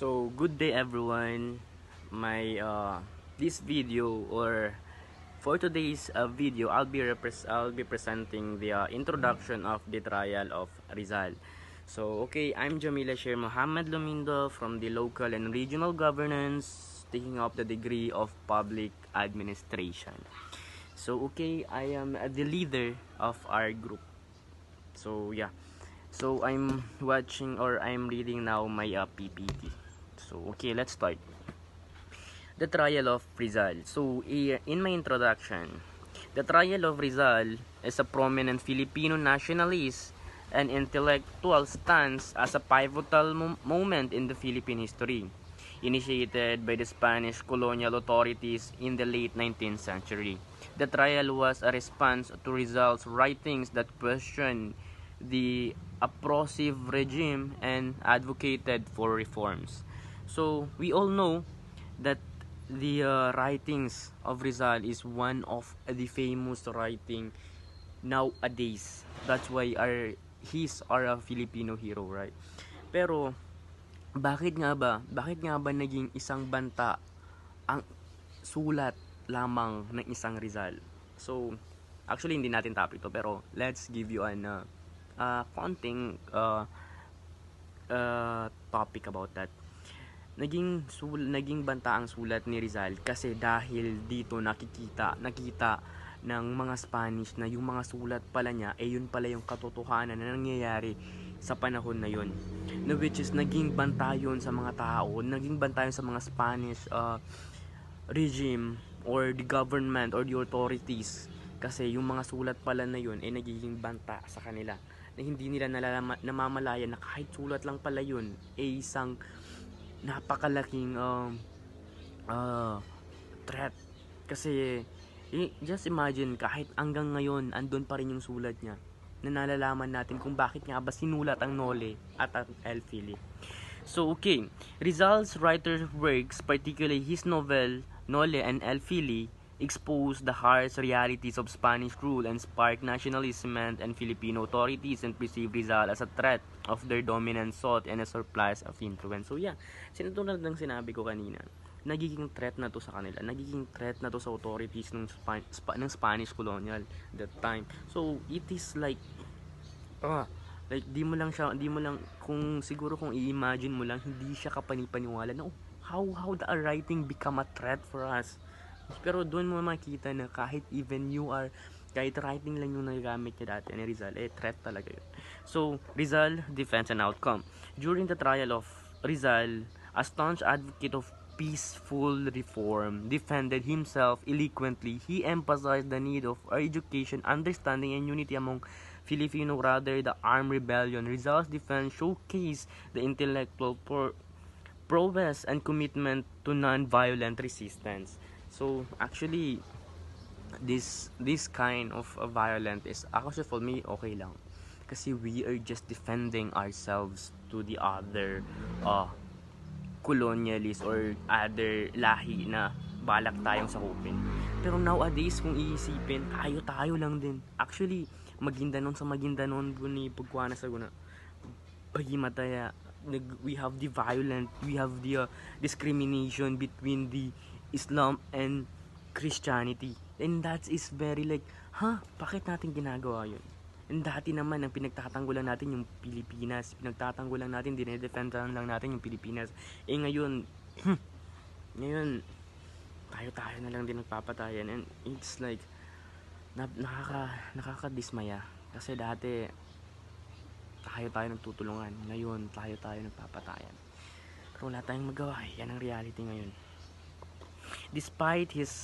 So good day everyone. My this video or for today's video, I'll be presenting the introduction of the trial of Rizal. So okay, I'm Jamila Sher Mohammed Lumindo from the local and regional governance, taking up the degree of public administration. So okay, I am the leader of our group. So yeah. So I'm watching or I'm reading now my PPT. So okay, let's start. The trial of Rizal. So in my introduction, the trial of Rizal is a prominent Filipino nationalist and intellectual stands as a pivotal moment in the Philippine history, initiated by the Spanish colonial authorities in the late 19th century. The trial was a response to Rizal's writings that questioned the oppressive regime and advocated for reforms. So we all know that the writings of Rizal is one of the famous writing nowadays. That's why he's a Filipino hero, right? Pero bakit nga ba? Bakit nga ba naging isang banta ang sulat lamang ng isang Rizal? So actually hindi natin topic to, pero let's give you an konting topic about that. Naging banta ang sulat ni Rizal kasi dahil dito nakita ng mga Spanish na yung mga sulat pala niya yun pala yung katotohanan na nangyayari sa panahon na yun, na which is naging banta yun sa mga tao, naging banta yun sa mga Spanish regime or the government or the authorities, kasi yung mga sulat pala na yun nagiging banta sa kanila, na hindi nila namamalayan na kahit sulat lang pala yun isang napakalaking threat. Kasi just imagine, kahit hanggang ngayon andun pa rin yung sulat niya, na nalalaman natin kung bakit nga ba sinulat ang Nole at ang El Fili. So okay, Rizal's writer's works, particularly his novel Nole and El Fili, expose the harsh realities of Spanish rule and spark nationalism and Filipino authorities and perceive Rizal as a threat of their dominance sought and a surplus of influence. So yeah, sinutulad ng sinabi ko kanina, nagiging threat na to sa kanila, nagiging threat na to sa authorities ng Spanish colonial that time. So it is like di mo lang kung siguro kung i-imagine mo lang, hindi siya kapanipaniwala na how the writing become a threat for us. Pero doon mo makita na kahit writing lang yung nagamit niya dati ni Rizal, threat talaga yun. So, Rizal, defense and outcome. During the trial of Rizal, a staunch advocate of peaceful reform, defended himself eloquently. He emphasized the need of education, understanding, and unity among Filipino rather the armed rebellion. Rizal's defense showcased the intellectual prowess and commitment to non-violent resistance. So actually, this kind of violent is actually for me okay lang, kasi we are just defending ourselves to the other colonialist or other lahi na balak tayong sakupin. Pero nowadays kung iisipin, tayo lang din. Actually, Maguindanon sa Maguindanon ni pagkuha na sa guna pagimataya, we have the violent, we have the discrimination between the Islam and Christianity, and that is very like, bakit natin ginagawa yun? And dati naman, ang pinagtatanggulan natin yung Pilipinas, pinagtatanggulan natin, dinedefendan lang natin yung Pilipinas. Ngayon tayo na lang din nagpapatayan, and it's like nakakadismaya, kasi dati tayo nagtutulungan, ngayon tayo nagpapatayan, pero wala tayong magawa. Yan ang reality ngayon. Despite his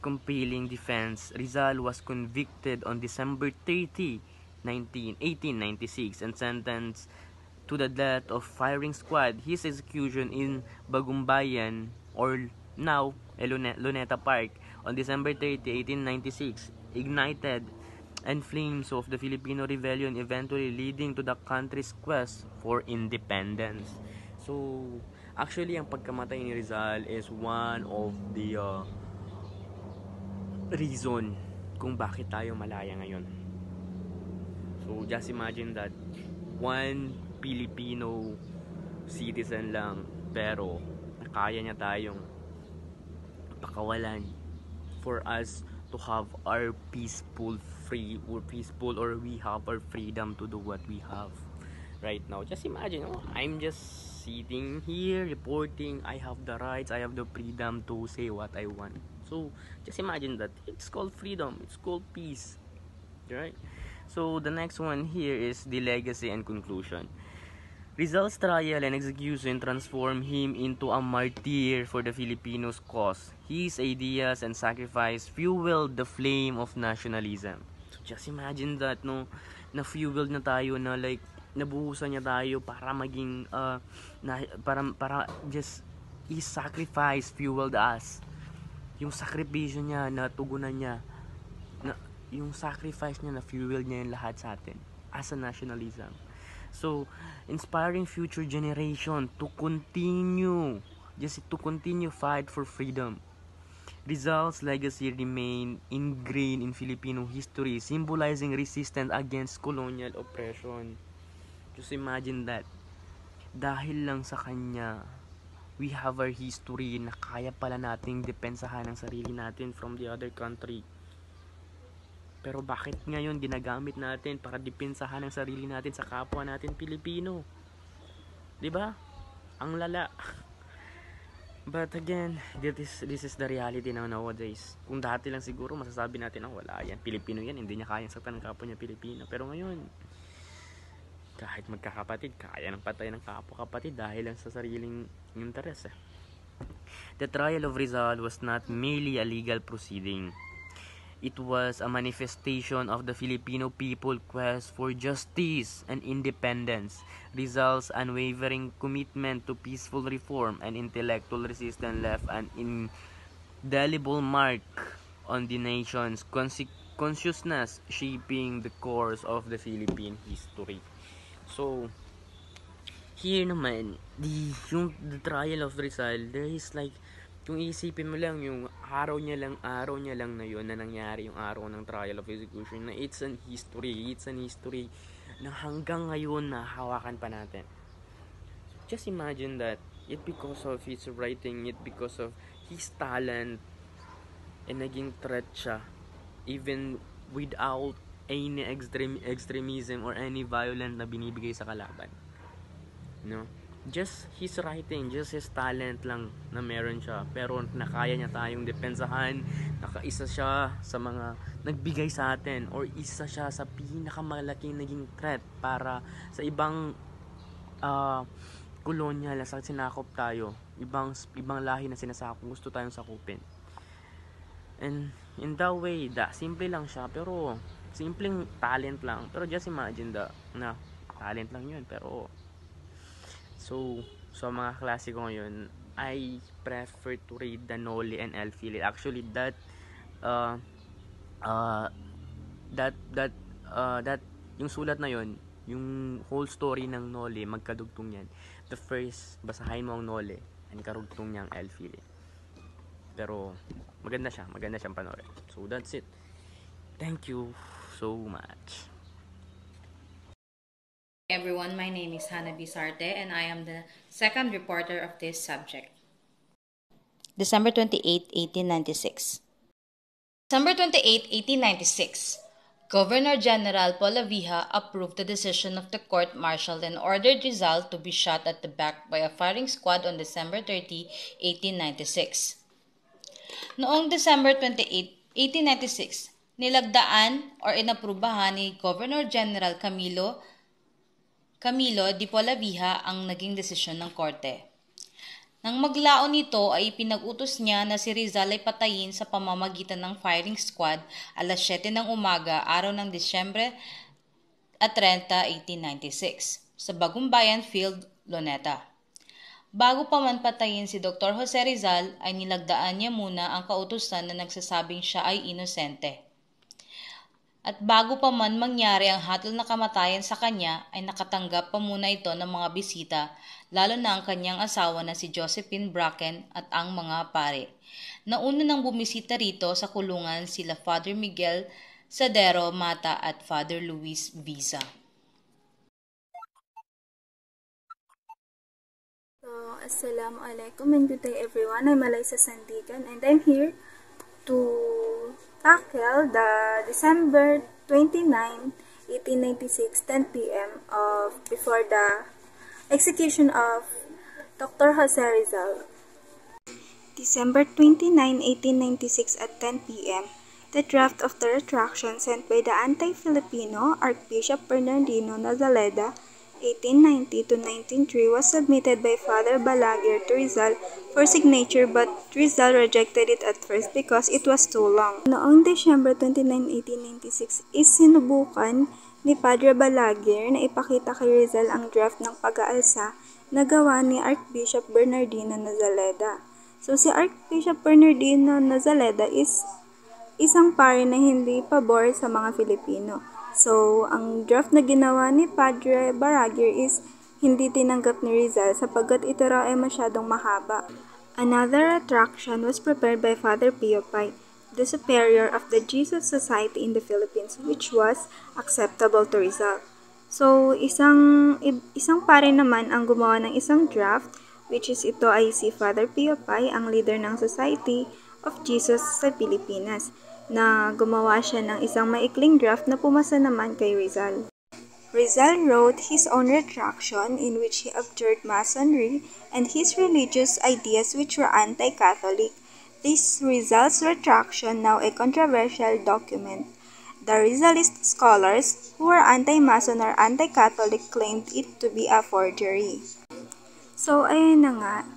compelling defense, Rizal was convicted on December 30, 1896 and sentenced to the death of firing squad. His execution in Bagumbayan, or now Luneta Park, on December 30, 1896 ignited and flames of the Filipino rebellion, eventually leading to the country's quest for independence. So actually, ang pagkamatay ni Rizal is one of the reason kung bakit tayo malaya ngayon. So just imagine that one Filipino citizen lang pero kaya niya tayong pakawalan for us to have our peaceful, or we have our freedom to do what we have right now. Just imagine, I'm just sitting here reporting. I have the rights, I have the freedom to say what I want. So just imagine that. It's called freedom, it's called peace, right? So the next one here is the legacy and conclusion. Rizal's trial and execution transformed him into a martyr for the Filipinos' cause. His ideas and sacrifice fueled the flame of nationalism. So just imagine that, no, na-fueled na tayo, na like nabuhusan niya tayo para maging para just his sacrifice fueled us. Yung sakripisyo niya, natugunan niya, na yung sacrifice niya, na fuel niya yung lahat sa atin as a nationalism. So, inspiring future generation to continue fight for freedom. Rizal's legacy remain ingrained in Filipino history, symbolizing resistance against colonial oppression. Just imagine that. Dahil lang sa kanya, we have our history na kaya pala nating depensahan ang sarili natin from the other country. Pero bakit ngayon ginagamit natin para depensahan ang sarili natin sa kapwa natin Pilipino? 'Di ba? Ang lala. But again, this is the reality now nowadays. Kung dati lang siguro masasabi natin, wala yan, Pilipino yan, hindi niya kayang saktan ng kapwa niya Pilipino. Pero ngayon, kahit magkakapatid, kaya ng patay ng kapwa-kapatid dahil lang sa sariling interes. The trial of Rizal was not merely a legal proceeding. It was a manifestation of the Filipino people quest for justice and independence. Rizal's unwavering commitment to peaceful reform and intellectual resistance left an indelible mark on the nation's consciousness, shaping the course of the Philippine history. So, here naman, the trial of Rizal, there is like, kung isipin mo lang yung araw niya lang na yun na nangyari, yung araw ng trial of execution, na it's an history na hanggang ngayon nahawakan pa natin. Just imagine that, it because of his writing, it because of his talent, and naging threat siya even without any extremism or any violence na binibigay sa kalaban, no? Just his writing, just his talent lang na meron siya, pero nakaya niya tayong depensahan. Nakaisa siya sa mga nagbigay sa atin, or isa siya sa pinakamalaking naging threat para sa ibang kolonyal sa sinakop tayo, ibang lahi na sinasakop, gusto tayong sakupin. And in that way, simple lang siya, pero simpleng talent lang, pero just imagine na talent lang yun. Pero so mga klase ko ngayon, I prefer to read the Noli and El Fili. Actually, that yung sulat na yon, yung whole story ng Noli, magkadugtong yan. The first, basahin mo ang Noli, and karugtong niya ang El Fili. Pero maganda siyang panoorin. So that's it. Thank you so much. Everyone, my name is Hannah Bisarte and I am the second reporter of this subject. December 28, 1896. December 28, 1896, Governor General Polavija approved the decision of the court-martial and ordered Rizal to be shot at the back by a firing squad on December 30, 1896. Noong December 28, 1896, nilagdaan or inaprubahan ni Governor General Camilo de Polavija ang naging desisyon ng korte. Nang maglaon nito ay pinag-utos niya na si Rizal ay patayin sa pamamagitan ng firing squad alas 7 ng umaga, araw ng Disyembre 30, 1896, sa Bagumbayan Field, Luneta. Bago pa man patayin si Dr. Jose Rizal, ay nilagdaan niya muna ang kautusan na nagsasabing siya ay inosente. At bago pa man mangyari ang hatol na kamatayan sa kanya, ay nakatanggap pa muna ito ng mga bisita, lalo na ang kanyang asawa na si Josephine Bracken at ang mga pare. Nauna nang bumisita rito sa kulungan sila Father Miguel Sadero Mata at Father Luis Visa. Assalamualaikum and good day everyone. I'm Alaysa Sandigan and I'm here to tackle the December 29, 1896, 10 p.m. before the execution of Dr. Jose Rizal. December 29, 1896 at 10 p.m. The draft of the retraction sent by the anti-Filipino Archbishop Bernardino Nazaleda 1890 to 1903 was submitted by Father Balaguer to Rizal for signature, but Rizal rejected it at first because it was too long. Noong December 29, 1896, isinubukan ni Padre Balaguer na ipakita kay Rizal ang draft ng pag-aalsa na gawa ni Archbishop Bernardino Nazaleda. So si Archbishop Bernardino Nazaleda is isang pari na hindi pabor sa mga Filipino. So, ang draft na ginawa ni Padre Balaguer is hindi tinanggap ni Rizal sapagkat ito raw ay masyadong mahaba. Another retraction was prepared by Father Pio Pai, the superior of the Jesus Society in the Philippines, which was acceptable to Rizal. So, isang pare naman ang gumawa ng isang draft, which is ito ay si Father Pio Pai, ang leader ng Society of Jesus sa Pilipinas, na gumawa siya ng isang maikling draft na pumasa naman kay Rizal. Rizal wrote his own retraction in which he abjured Masonry and his religious ideas which were anti-Catholic. This Rizal's retraction, now a controversial document. The Rizalist scholars who were anti-Mason or anti-Catholic claimed it to be a forgery. So, ayun na nga.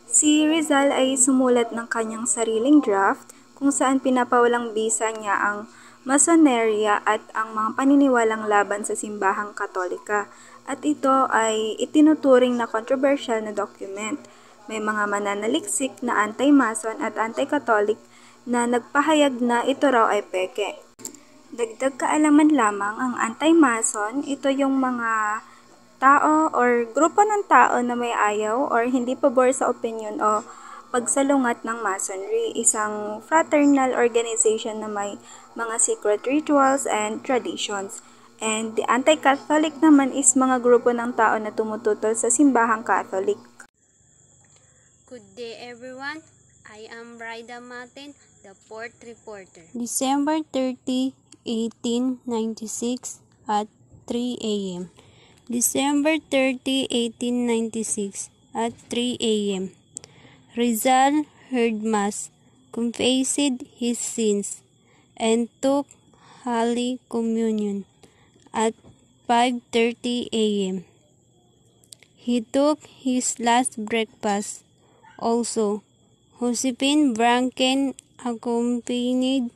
Si Rizal ay sumulat ng kanyang sariling draft kung saan pinapawalang bisa niya ang Masoneria at ang mga paniniwalang laban sa simbahang Katolika. At ito ay itinuturing na controversial na document. May mga mananaliksik na anti-Mason at anti-Catholic na nagpahayag na ito raw ay peke. Dagdag kaalaman lamang, ang anti-Mason, ito yung mga tao or grupo ng tao na may ayaw or hindi pabor sa opinion o pagsalungat ng Masonry, isang fraternal organization na may mga secret rituals and traditions. And the anti-Catholic naman is mga grupo ng tao na tumututol sa simbahang Catholic. Good day everyone, I am Raida Maten, the Port Reporter. December 30, 1896 at 3 a.m. December 30, 1896 at 3 a.m. Rizal heard Mass, confessed his sins, and took Holy Communion at 5:30 a.m. He took his last breakfast. Also, Josephine Branken, accompanied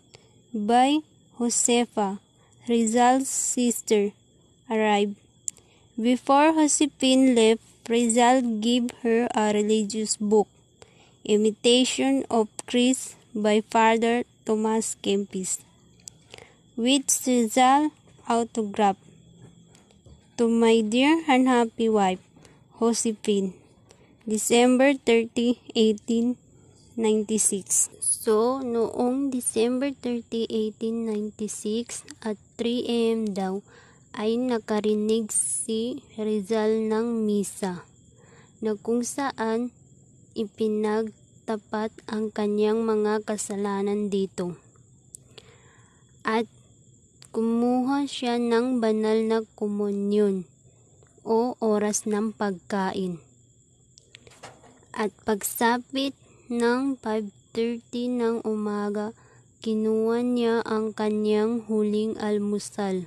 by Josefa, Rizal's sister, arrived. Before Josephine left, Rizal gave her a religious book, Imitation of Christ by Father Tomas Kempis, which Rizal autographed. To my dear and happy wife, Josephine, December 30, 1896. So, noong December 30, 1896 at 3 a.m. daw, ay nakarinig si Rizal ng misa, na kung saan ipinagtapat ang kanyang mga kasalanan dito. At kumuha siya ng banal na komunyon o oras ng pagkain. At pagsapit ng 5:30 ng umaga, kinuha niya ang kanyang huling almusal.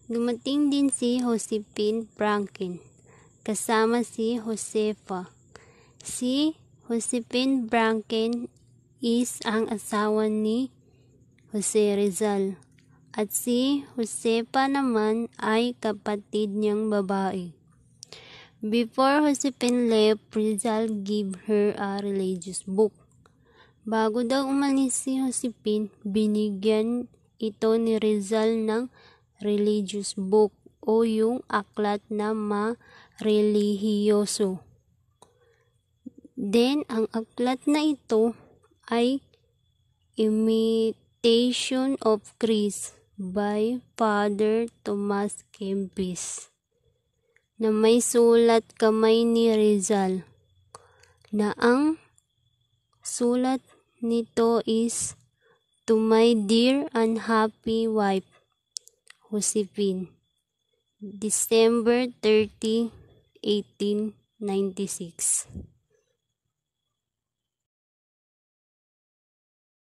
Dumating din si Josephine Branken, kasama si Josefa. Si Josephine Branken is ang asawa ni Jose Rizal, at si Josefa naman ay kapatid niyang babae. Before Josephine left, Rizal gave her a religious book. Bago daw umalis si Josephine, binigyan ito ni Rizal ng religious book o yung aklat na ma-relihiyoso. Then, ang aklat na ito ay Imitation of Christ by Father Tomas Kempis. na may sulat kamay ni Rizal na ang sulat nito is to my dear and happy wife, Josephine, December 30, 1896.